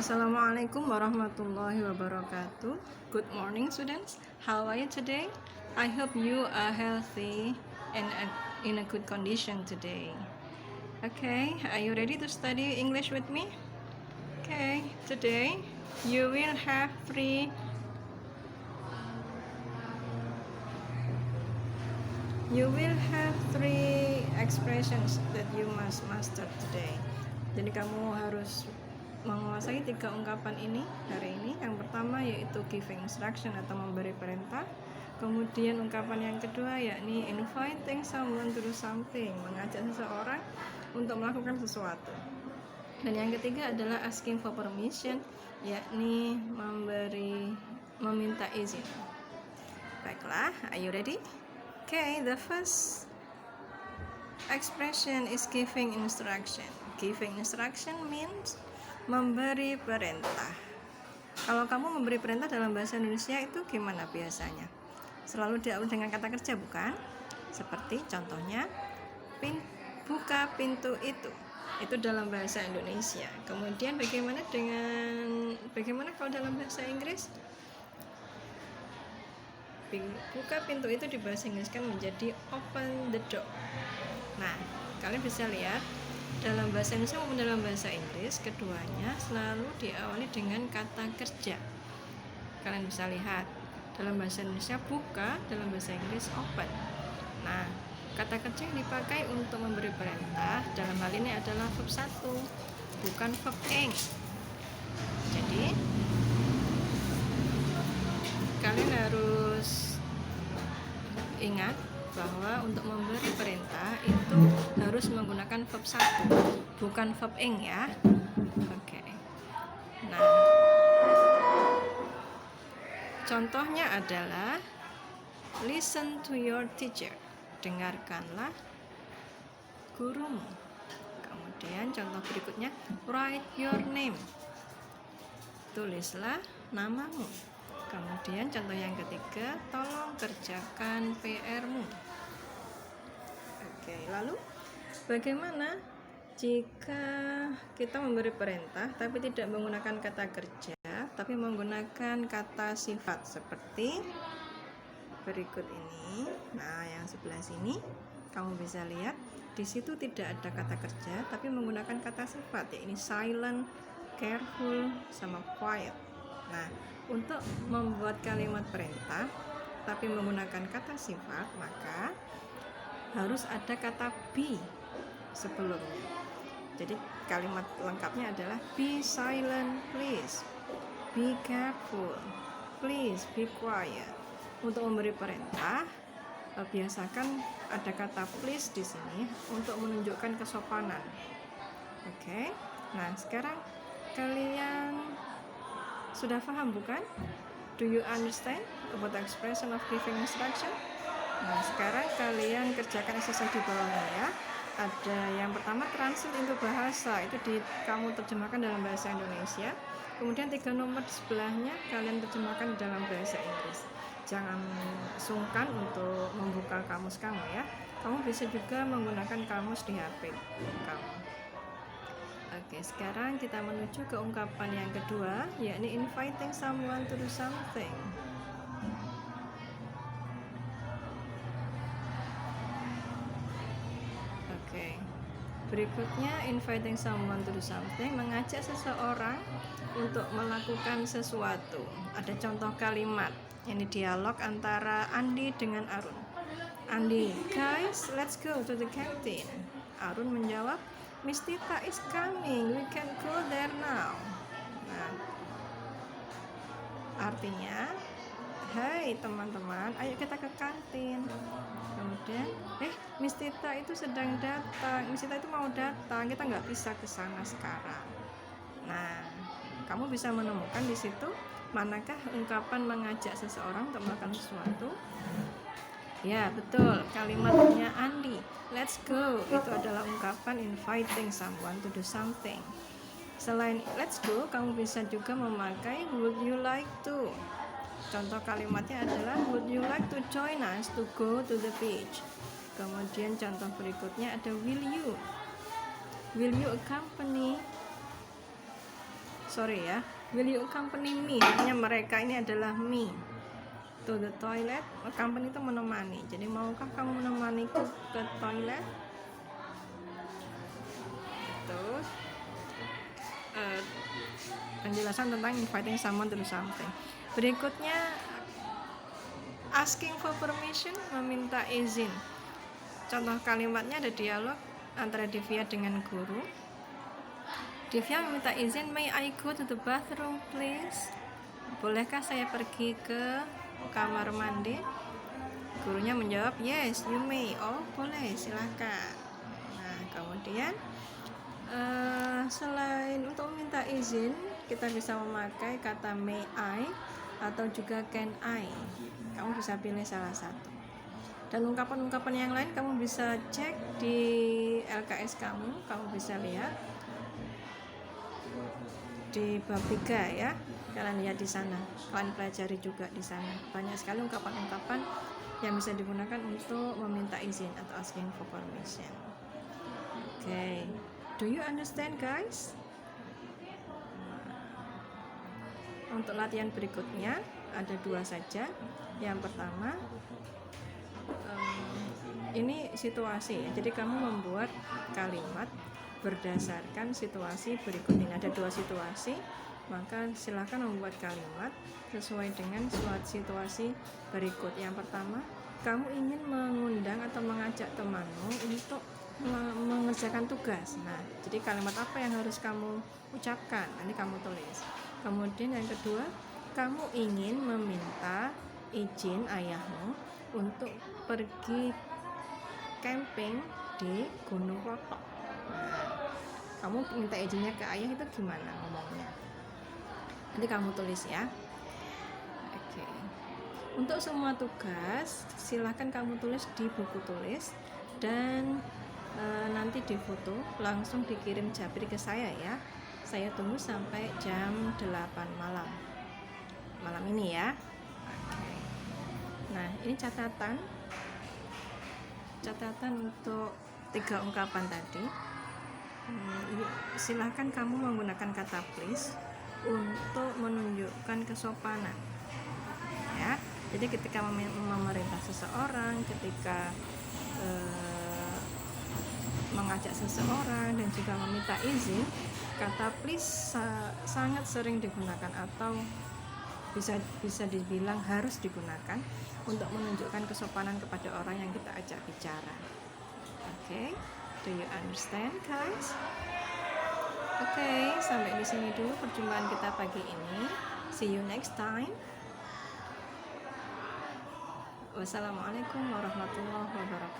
Assalamualaikum warahmatullahi wabarakatuh. Good morning, students. How are you today? I hope you are healthy and in a good condition today. Okay, are you ready to study English with me? Okay, today you will have three expressions that you must master today. Jadi kamu harus menguasai 3 ungkapan ini hari ini. Yang pertama yaitu giving instruction atau memberi perintah. Kemudian ungkapan yang kedua yakni inviting someone to do something, mengajak seseorang untuk melakukan sesuatu. Dan yang ketiga adalah asking for permission, yakni meminta izin. Baiklah, are you ready? Okay, the first expression is giving instruction. Giving instruction means memberi perintah. Kalau kamu memberi perintah dalam bahasa Indonesia itu gimana biasanya? Selalu diawali dengan kata kerja, bukan? Seperti contohnya, buka pintu itu. Itu dalam bahasa Indonesia. Kemudian bagaimana kalau dalam bahasa Inggris? Buka pintu itu di bahasa Inggris kan menjadi open the door. Nah, kalian bisa lihat dalam bahasa Indonesia maupun dalam bahasa Inggris, keduanya selalu diawali dengan kata kerja. Kalian bisa lihat dalam bahasa Indonesia buka, dalam bahasa Inggris open. Nah, kata kerja yang dipakai untuk memberi perintah dalam hal ini adalah verb 1, bukan verb ing. Jadi kalian harus ingat bahwa untuk memberi perintah itu harus menggunakan verb 1, bukan verb ing ya. Oke. Nah, contohnya adalah listen to your teacher. Dengarkanlah gurumu. Kemudian contoh berikutnya write your name. Tulislah namamu. Kemudian contoh yang ketiga, tolong kerjakan PR-mu. Oke, lalu bagaimana jika kita memberi perintah tapi tidak menggunakan kata kerja, tapi menggunakan kata sifat seperti berikut ini. Nah, yang sebelah sini kamu bisa lihat di situ tidak ada kata kerja tapi menggunakan kata sifat, yaitu silent, careful, sama quiet. Nah, untuk membuat kalimat perintah tapi menggunakan kata sifat, maka harus ada kata be sebelumnya. Jadi kalimat lengkapnya adalah be silent please, be careful please, be quiet. Untuk memberi perintah, biasakan ada kata please di sini untuk menunjukkan kesopanan. Oke. Nah, sekarang kalian sudah paham bukan? Do you understand about the expression of giving instruction? Nah, sekarang kalian kerjakan exercise di bawahnya ya. Ada yang pertama translate into bahasa, itu kamu terjemahkan dalam bahasa Indonesia. Kemudian 3 nomor di sebelahnya kalian terjemahkan dalam bahasa Inggris. Jangan sungkan untuk membuka kamus kamu ya. Kamu bisa juga menggunakan kamus di HP kamu. Oke, sekarang kita menuju ke ungkapan yang kedua, yakni inviting someone to do something. Oke, berikutnya inviting someone to do something, mengajak seseorang untuk melakukan sesuatu. Ada contoh kalimat, ini dialog antara Andi dengan Arun. Andi, guys, let's go to the canteen. Arun menjawab, Miss Tita is coming, we can go there now. Nah, artinya, hai teman-teman, ayo kita ke kantin. Kemudian, Miss Tita itu sedang datang, Miss Tita itu mau datang, kita nggak bisa ke sana sekarang. Nah, kamu bisa menemukan di situ manakah ungkapan mengajak seseorang untuk melakukan sesuatu. Ya, betul, kalimatnya Andi, let's go, itu adalah ungkapan inviting someone to do something. Selain let's go, kamu bisa juga memakai would you like to. Contoh kalimatnya adalah would you like to join us to go to the beach. Kemudian contoh berikutnya ada will you accompany sorry ya, will you accompany me, artinya mereka ini adalah me, to the toilet. Accompany itu menemani, jadi maukah kamu menemaniku ke toilet. Terus penjelasan tentang inviting someone to do something. Berikutnya asking for permission, meminta izin. Contoh kalimatnya ada dialog antara Divya dengan guru. Divya meminta izin, may I go to the bathroom please? Bolehkah saya pergi ke kamar mandi? Gurunya menjawab, yes you may. Oh boleh, silakan. Nah kemudian selain untuk meminta izin, kita bisa memakai kata may I atau juga can I. Kamu bisa pilih salah satu. Dan ungkapan-ungkapan yang lain kamu bisa cek di LKS kamu bisa lihat di bab 3 ya. Kalian lihat di sana, kalian pelajari juga di sana. Banyak sekali ungkapan-ungkapan yang bisa digunakan untuk meminta izin atau asking for permission. Okay. Do you understand guys? Untuk latihan berikutnya ada 2 saja. Yang pertama ini situasi ya. Jadi kamu membuat kalimat berdasarkan situasi berikut ini. Ada 2 situasi, maka silakan membuat kalimat sesuai dengan situasi berikut. Yang pertama, kamu ingin mengundang atau mengajak temanmu untuk mengerjakan tugas. Nah, jadi kalimat apa yang harus kamu ucapkan? Nanti kamu tulis. Kemudian yang kedua, kamu ingin meminta izin ayahmu untuk pergi camping di Gunung Klotok. Nah, kamu minta izinnya ke ayah itu gimana ngomongnya? Nanti kamu tulis ya. Oke. Untuk semua tugas, silakan kamu tulis di buku tulis dan nanti difoto langsung dikirim Jabri ke saya ya. Saya tunggu sampai jam 8 malam ini ya. Oke. Nah ini catatan untuk 3 ungkapan tadi. Silahkan kamu menggunakan kata please untuk menunjukkan kesopanan ya. Jadi ketika memerintah seseorang, ketika mengajak seseorang dan juga meminta izin, kata please sangat sering digunakan atau bisa dibilang harus digunakan untuk menunjukkan kesopanan kepada orang yang kita ajak bicara. Oke, do you understand guys? Oke, sampai di sini dulu perjumpaan kita pagi ini. See you next time. Wassalamualaikum warahmatullahi wabarakatuh.